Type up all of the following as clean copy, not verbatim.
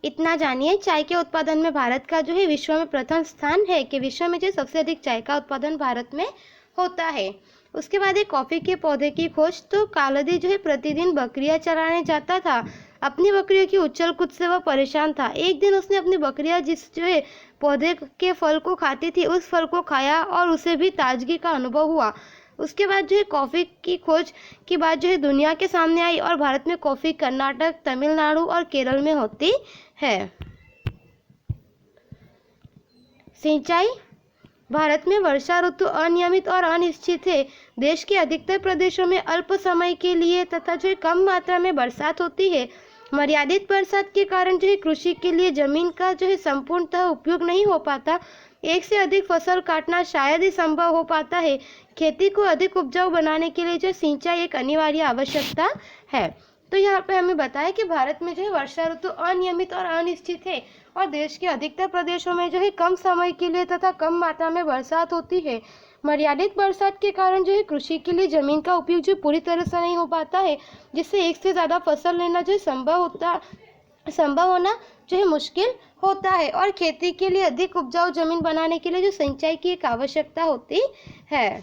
इतना जानिए, चाय के उत्पादन में भारत का जो है विश्व में प्रथम स्थान है कि विश्व में जो सबसे अधिक चाय का उत्पादन भारत में होता है। उसके बाद है कॉफी के पौधे की खोज। तो कालदी जो है प्रतिदिन बकरियां चराने जाता था। अपनी बकरियों की उछल कूद से वह परेशान था। एक दिन उसने अपनी बकरियां जिस जो है पौधे के फल को खाती थी, उस फल को खाया और उसे भी ताजगी का अनुभव हुआ। उसके बाद जो है कॉफी की खोज की बात जो है दुनिया के सामने आई और भारत में कॉफी कर्नाटक, तमिलनाडु और केरल में होती है। सिंचाई। भारत में वर्षा ऋतु अनियमित और अनिश्चित है। देश के अधिकतर प्रदेशों में अल्प समय के लिए तथा जो है कम मात्रा में बरसात होती है। मर्यादित बरसात के कारण जो है कृषि के लिए जमीन का जो है संपूर्णतः उपयोग नहीं हो पाता। एक से अधिक फसल काटना शायद ही संभव हो पाता है। खेती को अधिक उपजाऊ बनाने के लिए जो सिंचाई एक अनिवार्य आवश्यकता है। तो यहाँ पे हमें बताया कि भारत में जो है वर्षा ऋतु अनियमित और अनिश्चित है और देश के अधिकतर प्रदेशों में जो है कम समय के लिए तथा कम मात्रा में बरसात होती है। मर्यादित बरसात के कारण जो है कृषि के लिए जमीन का उपयोग जो पूरी तरह से नहीं हो पाता है, जिससे एक से ज़्यादा फसल लेना जो है संभव होना जो है मुश्किल होता है और खेती के लिए अधिक उपजाऊ जमीन बनाने के लिए जो सिंचाई की एक आवश्यकता होती है।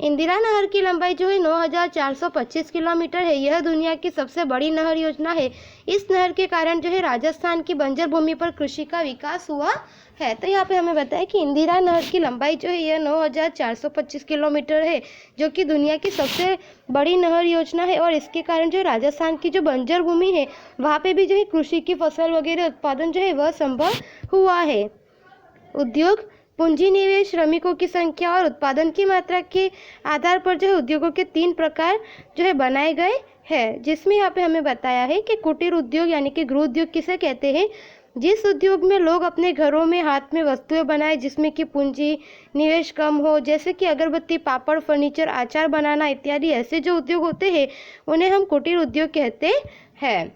इंदिरा नहर की लंबाई जो है 9,425 किलोमीटर है। यह दुनिया की सबसे बड़ी नहर योजना है। इस नहर के कारण जो है राजस्थान की बंजर भूमि पर कृषि का विकास हुआ है। तो यहाँ पे हमें बताया कि इंदिरा नहर की लंबाई जो है यह 9,425 किलोमीटर है, जो कि दुनिया की सबसे बड़ी नहर योजना है और इसके कारण जो राजस्थान की जो बंजर भूमि है वहाँ पे भी जो है कृषि की फसल वगैरह उत्पादन जो है वह संभव हुआ है। उद्योग, पूंजी निवेश, श्रमिकों की संख्या और उत्पादन की मात्रा के आधार पर जो है उद्योगों के 3 प्रकार जो है बनाए गए हैं, जिसमें यहाँ पे हमें बताया है कि कुटीर उद्योग यानी कि गृह उद्योग किसे कहते हैं। जिस उद्योग में लोग अपने घरों में हाथ में वस्तुएं बनाए जिसमें कि पूंजी निवेश कम हो, जैसे कि अगरबत्ती, पापड़, फर्नीचर, अचार बनाना इत्यादि, ऐसे जो उद्योग होते हैं उन्हें हम कुटीर उद्योग कहते हैं।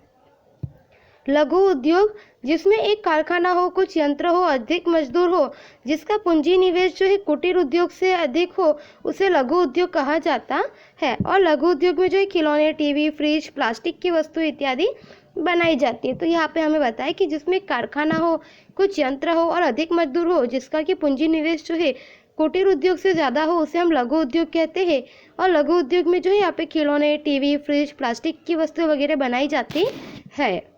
लघु उद्योग, जिसमें एक कारखाना हो, कुछ यंत्र हो, अधिक मजदूर हो, जिसका पूंजी निवेश जो है कुटीर उद्योग से अधिक हो, उसे लघु उद्योग कहा जाता है। और लघु उद्योग में जो है खिलौने, टीवी, फ्रिज, प्लास्टिक की वस्तु इत्यादि बनाई जाती है। तो यहाँ पे हमें बताया कि जिसमें कारखाना हो, कुछ यंत्र हो और अधिक मजदूर हो, जिसका कि पूंजी निवेश जो है कुटीर उद्योग से ज़्यादा हो, उसे हम लघु उद्योग कहते हैं। और लघु उद्योग में जो है यहाँ पे खिलौने, टीवी, फ्रिज, प्लास्टिक की वस्तु वगैरह बनाई जाती है।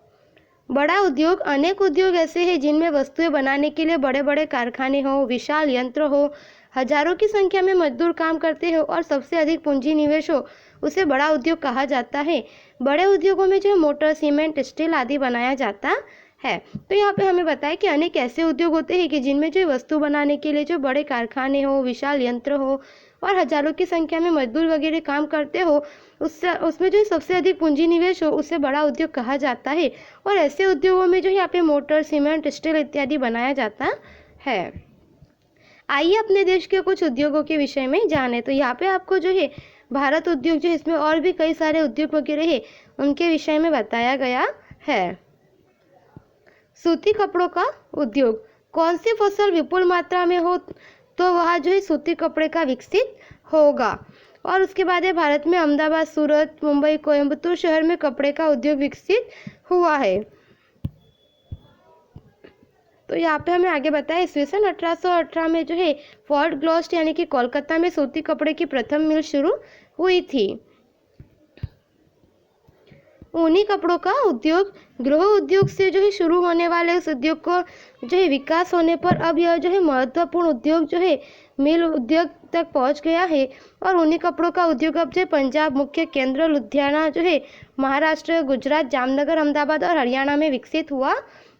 बड़ा उद्योग, अनेक उद्योग ऐसे हैं जिनमें वस्तुएं बनाने के लिए बड़े बड़े कारखाने हो, विशाल यंत्र हो, हजारों की संख्या में मजदूर काम करते हो और सबसे अधिक पूंजी निवेश हो, उसे बड़ा उद्योग कहा जाता है। बड़े उद्योगों में जो मोटर, सीमेंट, स्टील आदि बनाया जाता है। तो यहाँ पे हमें बताया कि अनेक ऐसे उद्योग होते हैं कि जिनमें जो वस्तु बनाने के लिए जो बड़े कारखाने हो, विशाल यंत्र हो और हजारों की संख्या में मजदूर वगैरह काम करते हो, उसमें जो सबसे अधिक पूंजी निवेश हो उसे बड़ा उद्योग कहा जाता है। और ऐसे उद्योगों में जो यहाँ पे मोटर, सीमेंट, स्टील इत्यादि बनाया जाता है। आइए अपने देश के कुछ उद्योगों के विषय में जाने। तो यहाँ पे आपको जो है भारत उद्योग जो है इसमें और भी कई सारे उद्योग वगैरह है उनके विषय में बताया गया है। सूती कपड़ों का उद्योग, कौन सी फसल विपुल मात्रा में हो तो वहाँ जो है सूती कपड़े का विकसित होगा। और उसके बाद है भारत में अहमदाबाद, सूरत, मुंबई, कोयम्बतूर शहर में कपड़े का उद्योग विकसित हुआ है। तो यहाँ पे हमें आगे बताया ईस्वीसन 1818 में जो है फोर्ट ग्लॉस्ट यानी कि कोलकाता में सूती कपड़े की प्रथम मिल शुरू हुई थी। ऊनी कपड़ों का उद्योग, गृह उद्योग से जो है शुरू होने वाले उस उद्योग को जो है विकास होने पर अब यह जो है महत्वपूर्ण उद्योग जो है मिल उद्योग तक पहुंच गया है। और ऊनी कपड़ों का उद्योग अब जो पंजाब, मुख्य केंद्र लुधियाना जो है, महाराष्ट्र, गुजरात, जामनगर, अहमदाबाद और हरियाणा में विकसित हुआ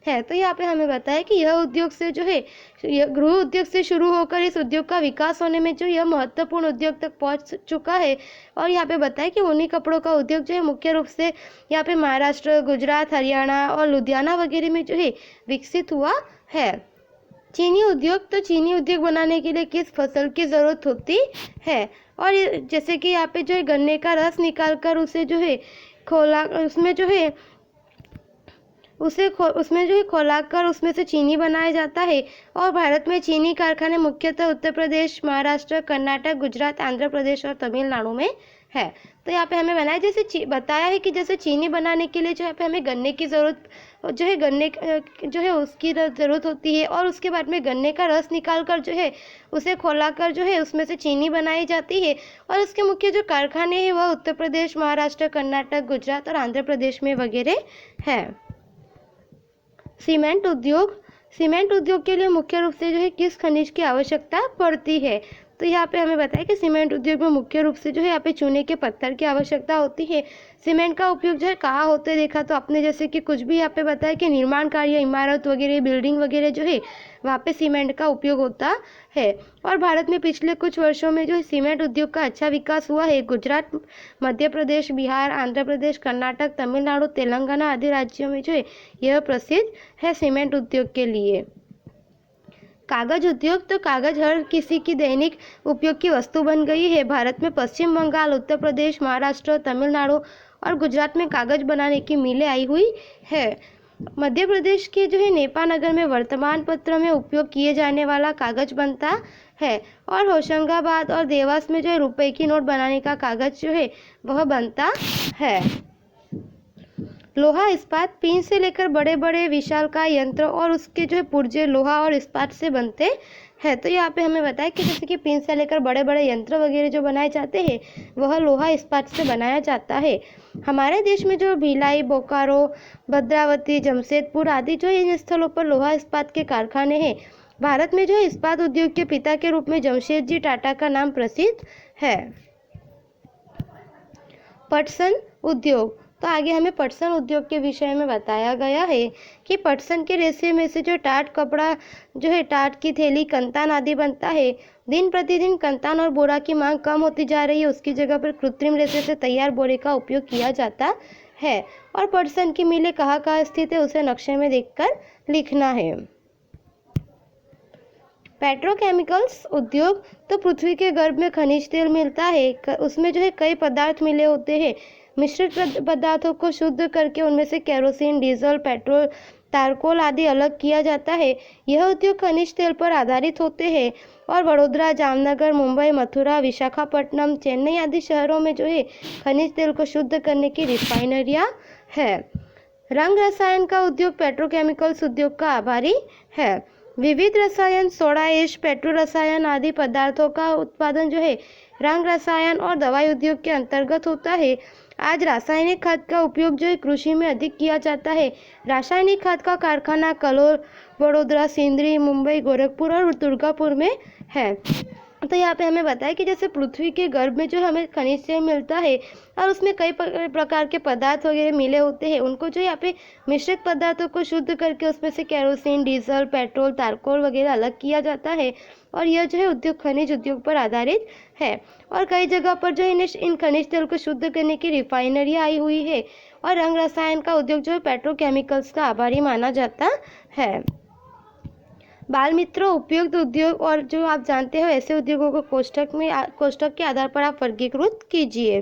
है। तो यहाँ पे हमें बताया कि यह उद्योग से जो है गृह उद्योग से शुरू होकर इस उद्योग का विकास होने में जो यह महत्वपूर्ण उद्योग तक पहुंच चुका है। और यहाँ पे बताया कि ऊनी कपड़ों का उद्योग जो है मुख्य रूप से यहाँ पे महाराष्ट्र, गुजरात, हरियाणा और लुधियाना वगैरह में जो है विकसित हुआ है। चीनी उद्योग, तो चीनी उद्योग बनाने के लिए किस फसल की जरूरत होती है। और जैसे कि यहाँ पे जो है गन्ने का रस निकाल कर उसे जो है उसमें जो है खौलाकर उसमें से चीनी बनाया जाता है। और भारत में चीनी कारखाने मुख्यतः उत्तर प्रदेश, महाराष्ट्र, कर्नाटक, गुजरात, आंध्र प्रदेश और तमिलनाडु में है। तो यहाँ पे हमें बनाया जैसे बताया है कि जैसे चीनी बनाने के लिए जो है पे हमें गन्ने की ज़रूरत जो है जो है उसकी ज़रूरत होती है, और उसके बाद में गन्ने का रस निकाल कर जो है उसे खौलाकर जो है उसमें से चीनी बनाई जाती है। और उसके मुख्य जो कारखाने हैं वह उत्तर प्रदेश, महाराष्ट्र, कर्नाटक, गुजरात और आंध्र प्रदेश में वगैरह है। सीमेंट उद्योग के लिए मुख्य रूप से जो है किस खनिज की आवश्यकता पड़ती है? तो यहाँ पे हमें बताया कि सीमेंट उद्योग में मुख्य रूप से जो है यहाँ पे चूने के पत्थर की आवश्यकता होती है। सीमेंट का उपयोग जो है कहाँ होते देखा तो आपने जैसे कि कुछ भी यहाँ पे बताया कि निर्माण कार्य, इमारत वगैरह, बिल्डिंग वगैरह जो है वहाँ पे सीमेंट का उपयोग होता है। और भारत में पिछले कुछ वर्षों में जो है सीमेंट उद्योग का अच्छा विकास हुआ है। गुजरात, मध्य प्रदेश, बिहार, आंध्र प्रदेश, कर्नाटक, तमिलनाडु, तेलंगाना आदि राज्यों में जो है यह प्रसिद्ध है सीमेंट उद्योग के लिए। कागज उद्योग, तो कागज हर किसी की दैनिक उपयोग की वस्तु बन गई है। भारत में पश्चिम बंगाल, उत्तर प्रदेश, महाराष्ट्र, तमिलनाडु और गुजरात में कागज बनाने की मिलें आई हुई है। मध्य प्रदेश के जो है नेपानगर में वर्तमान पत्र में उपयोग किए जाने वाला कागज बनता है। और होशंगाबाद और देवास में जो है रुपए की नोट बनाने का कागज जो है वह बनता है। लोहा इस्पात, पिन से लेकर बड़े बड़े विशालकाय यंत्र और उसके जो है पुर्जे लोहा और इस्पात से बनते हैं। तो यहाँ पे हमें बताया कि जैसे कि पिन से लेकर बड़े बड़े यंत्र वगैरह जो बनाए जाते हैं वह लोहा इस्पात से बनाया जाता है। हमारे देश में जो भिलाई, बोकारो, भद्रावती, जमशेदपुर आदि जो इन स्थलों पर लोहा इस्पात के कारखाने हैं। भारत में जो है इस्पात उद्योग के पिता के रूप में जमशेदजी टाटा का नाम प्रसिद्ध है। पटसन उद्योग, तो आगे हमें पटसन उद्योग के विषय में बताया गया है कि पटसन के रेशे में से जो टाट कपड़ा जो है, टाट की थैली, कंतान आदि बनता है। दिन प्रतिदिन कंतान और बोरा की मांग कम होती जा रही है, उसकी जगह पर कृत्रिम रेशे से तैयार बोरे का उपयोग किया जाता है। और पटसन की मिलें कहाँ कहाँ स्थित है उसे नक्शे में देखकर लिखना है। पेट्रोकेमिकल्स उद्योग, तो पृथ्वी के गर्भ में खनिज तेल मिलता है, उसमें जो है कई पदार्थ मिले होते हैं। मिश्रित पदार्थों को शुद्ध करके उनमें से केरोसिन, डीजल, पेट्रोल, तारकोल आदि अलग किया जाता है। यह उद्योग खनिज तेल पर आधारित होते हैं। और वडोदरा, जामनगर, मुंबई, मथुरा, विशाखापट्टनम, चेन्नई आदि शहरों में जो है खनिज तेल को शुद्ध करने की रिफाइनरियां है। रंग रसायन का उद्योग पेट्रोकेमिकल्स उद्योग का आभारी है। विविध रसायन, सोडा ऐश, पेट्रो रसायन आदि पदार्थों का उत्पादन जो है रंग रसायन और दवाई उद्योग के अंतर्गत होता है। आज रासायनिक खाद का उपयोग जो है कृषि में अधिक किया जाता है। रासायनिक खाद का कारखाना कलोल, वडोदरा, सिंदरी, मुंबई, गोरखपुर और दुर्गापुर में है। तो यहाँ पे हमें बताया कि जैसे पृथ्वी के गर्भ में जो हमें खनिज तेल मिलता है और उसमें कई प्रकार के पदार्थ वगैरह मिले होते हैं, उनको जो यहाँ पे मिश्रित पदार्थों को शुद्ध करके उसमें से केरोसिन, डीजल, पेट्रोल, तारकोल वगैरह अलग किया जाता है। और यह जो है उद्योग खनिज उद्योग पर आधारित है। और कई जगह पर जो इन खनिज तेल को शुद्ध करने की रिफाइनरियाँ आई हुई है। और रंग रसायन का उद्योग जो है पेट्रोकेमिकल्स का आभारी माना जाता है। बाल मित्रों, उपयुक्त उद्योग और जो आप जानते हो ऐसे उद्योगों को कोष्ठक के आधार पर आप वर्गीकृत कीजिए।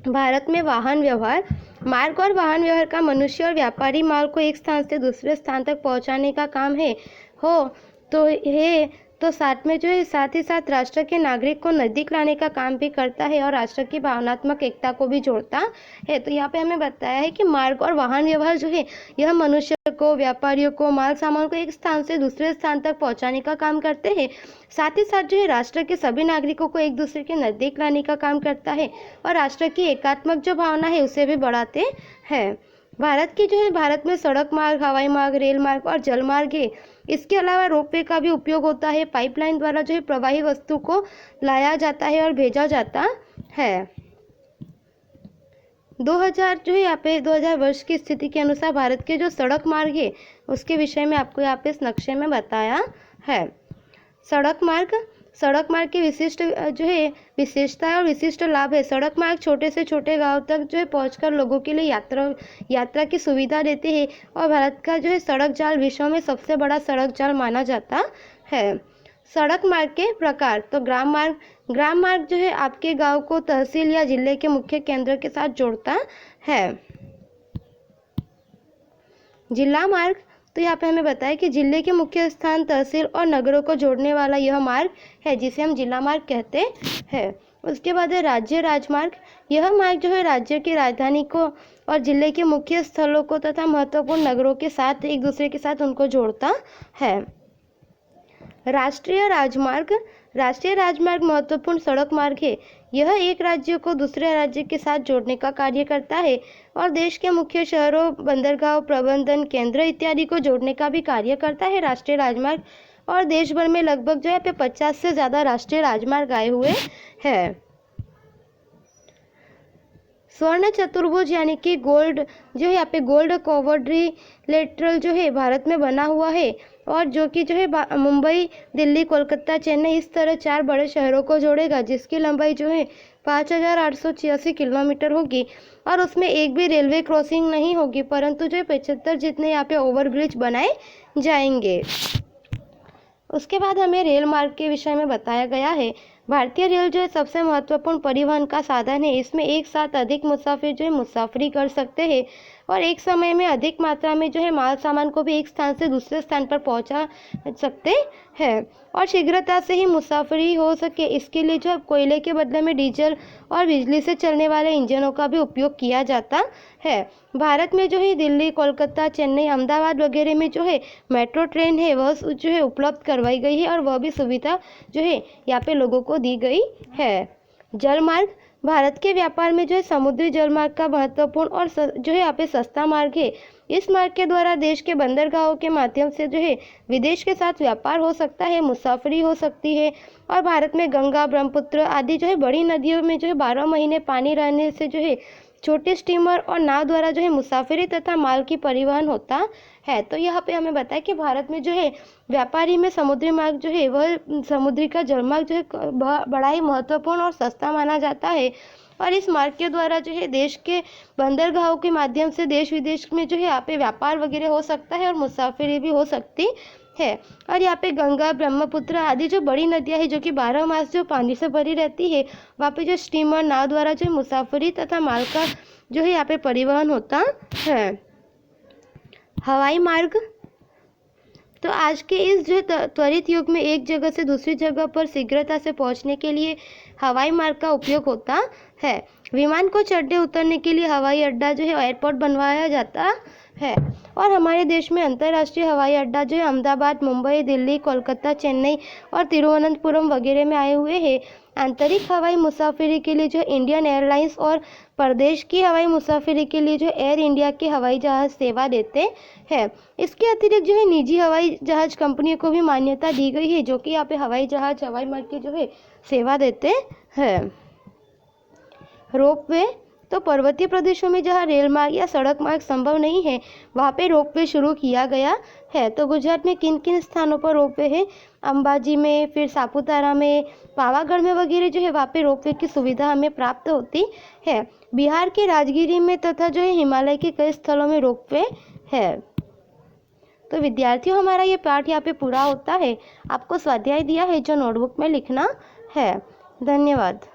भारत में वाहन व्यवहार, मार्ग और वाहन व्यवहार का मनुष्य और व्यापारी माल को एक स्थान से दूसरे स्थान तक पहुंचाने का काम तो साथ में जो है साथ ही साथ राष्ट्र के नागरिक को नजदीक लाने का काम भी करता है और राष्ट्र की भावनात्मक एकता को भी जोड़ता है। तो यहाँ पे हमें बताया है कि मार्ग और वाहन व्यवहार जो है यह मनुष्य को, व्यापारियों को, माल सामान को एक स्थान से दूसरे स्थान तक पहुँचाने का काम करते हैं। साथ ही साथ जो है राष्ट्र के सभी नागरिकों को एक दूसरे के नजदीक लाने का काम करता है और राष्ट्र की एकात्मक जो भावना है उसे भी बढ़ाते हैं। भारत में सड़क मार्ग, हवाई मार्ग, रेल मार्ग और जल मार्ग है। इसके अलावा रोपवे का भी उपयोग होता है। पाइपलाइन द्वारा जो है प्रवाही वस्तु को लाया जाता है और भेजा जाता है। 2000 वर्ष की स्थिति के अनुसार भारत के जो सड़क मार्ग है उसके विषय में आपको यहाँ पे इस नक्शे में बताया है। सड़क मार्ग की विशिष्ट जो है विशेषता और विशिष्ट लाभ है। सड़क मार्ग छोटे से छोटे गांव तक जो है पहुंचकर लोगों के लिए यात्रा की सुविधा देते हैं और भारत का जो है सड़क जाल विश्व में सबसे बड़ा सड़क जाल माना जाता है। सड़क मार्ग के प्रकार, तो ग्राम मार्ग जो है आपके गांव को तहसील या जिले के मुख्य केंद्र के साथ जोड़ता है। जिला मार्ग, तो यहाँ पे हमें बताया कि जिले के मुख्य स्थान, तहसील और नगरों को जोड़ने वाला यह मार्ग है जिसे हम जिला मार्ग कहते हैं। उसके बाद है राज्य राजमार्ग। यह मार्ग जो है राज्य की राजधानी को और जिले के मुख्य स्थलों को तथा महत्वपूर्ण नगरों के साथ एक दूसरे के साथ उनको जोड़ता है। राष्ट्रीय राजमार्ग। राष्ट्रीय राजमार्ग महत्वपूर्ण सड़क मार्ग है। यह एक राज्य को दूसरे राज्य के साथ जोड़ने का कार्य करता है और देश के मुख्य शहरों, बंदरगाह, प्रबंधन केंद्र इत्यादि को जोड़ने का भी कार्य करता है राष्ट्रीय राजमार्ग। और देश भर में लगभग जो है पे 50 से ज़्यादा राष्ट्रीय राजमार्ग आए हुए हैं। स्वर्ण चतुर्भुज यानी कि गोल्ड जो है यहाँ पे गोल्ड क्वाड्रिलेटरल जो है भारत में बना हुआ है और जो कि जो है मुंबई, दिल्ली, कोलकाता, चेन्नई इस तरह 4 बड़े शहरों को जोड़ेगा, जिसकी लंबाई जो है 5886 किलोमीटर होगी और उसमें एक भी रेलवे क्रॉसिंग नहीं होगी, परंतु जो 75 जितने यहाँ पे ओवरब्रिज बनाए जाएंगे। उसके बाद हमें रेल मार्ग के विषय में बताया गया है। भारतीय रेल जो है सबसे महत्वपूर्ण परिवहन का साधन है। इसमें एक साथ अधिक मुसाफिर जो है मुसाफरी कर सकते हैं और एक समय में अधिक मात्रा में जो है माल सामान को भी एक स्थान से दूसरे स्थान पर पहुंचा सकते हैं और शीघ्रता से ही मुसाफरी हो सके, इसके लिए जो है कोयले के बदले में डीजल और बिजली से चलने वाले इंजनों का भी उपयोग किया जाता है। भारत में जो है दिल्ली, कोलकाता, चेन्नई, अहमदाबाद वगैरह में जो है मेट्रो ट्रेन है वह जो है उपलब्ध करवाई गई है और वह भी सुविधा जो है यहाँ पे लोगों को दी गई है। जल मार्ग। भारत के व्यापार में जो है समुद्री जल मार्ग का महत्वपूर्ण और जो है यहाँ पे सस्ता मार्ग है। इस मार्ग के द्वारा देश के बंदरगाहों के माध्यम से जो है विदेश के साथ व्यापार हो सकता है, मुसाफरी हो सकती है और भारत में गंगा, ब्रह्मपुत्र आदि जो है बड़ी नदियों में जो है 12 महीने पानी रहने से जो है छोटे स्टीमर और नाव द्वारा जो है मुसाफिरी तथा माल की परिवहन होता है। तो यहाँ पे हमें बताया कि भारत में जो है व्यापारी में समुद्री मार्ग जो है वह समुद्री का जलमार्ग जो है बड़ा ही महत्वपूर्ण और सस्ता माना जाता है और इस मार्ग के द्वारा जो है देश के बंदरगाहों के माध्यम से देश विदेश में जो है यहाँ पे व्यापार वगैरह हो सकता है और मुसाफिरी भी हो सकती है। और यहाँ पे गंगा, ब्रह्मपुत्र आदि जो बड़ी नदियाँ हैं जो कि 12 मास जो पानी से भरी रहती है, वहाँ पे जो स्टीमर नाव द्वारा जो मुसाफरी तथा माल का जो है यहाँ पे परिवहन होता है। हवाई मार्ग। तो आज के इस जो त्वरित युग में एक जगह से दूसरी जगह पर शीघ्रता से पहुंचने के लिए हवाई मार्ग का उपयोग होता है। विमान को चढ़ने उतरने के लिए हवाई अड्डा जो है एयरपोर्ट बनवाया जाता है और हमारे देश में अंतर्राष्ट्रीय हवाई अड्डा जो है अहमदाबाद, मुंबई, दिल्ली, कोलकाता, चेन्नई और तिरुवनंतपुरम वगैरह में आए हुए हैं। आंतरिक हवाई मुसाफिरी के लिए जो इंडियन एयरलाइंस और प्रदेश की हवाई मुसाफिरी के लिए जो एयर इंडिया के हवाई जहाज सेवा देते हैं। इसके अतिरिक्त जो है निजी हवाई जहाज कंपनियों को भी मान्यता दी गई है जो कि यहाँ पे हवाई जहाज, हवाई मार्ग की जो है सेवा देते हैं। रोपवे। तो पर्वतीय प्रदेशों में जहाँ रेल मार्ग या सड़क मार्ग संभव नहीं है वहाँ पे रोपवे शुरू किया गया है। तो गुजरात में किन किन स्थानों पर रोपवे है? अंबाजी में, फिर सापुतारा में, पावागढ़ में वगैरह जो है वहाँ पे रोपवे की सुविधा हमें प्राप्त होती है। बिहार के राजगिरी में तथा जो है हिमालय के कई स्थलों में रोपवे है। तो विद्यार्थियों हमारा ये पाठ यहाँ पे पूरा होता है। आपको स्वाध्याय दिया है जो नोटबुक में लिखना है। धन्यवाद।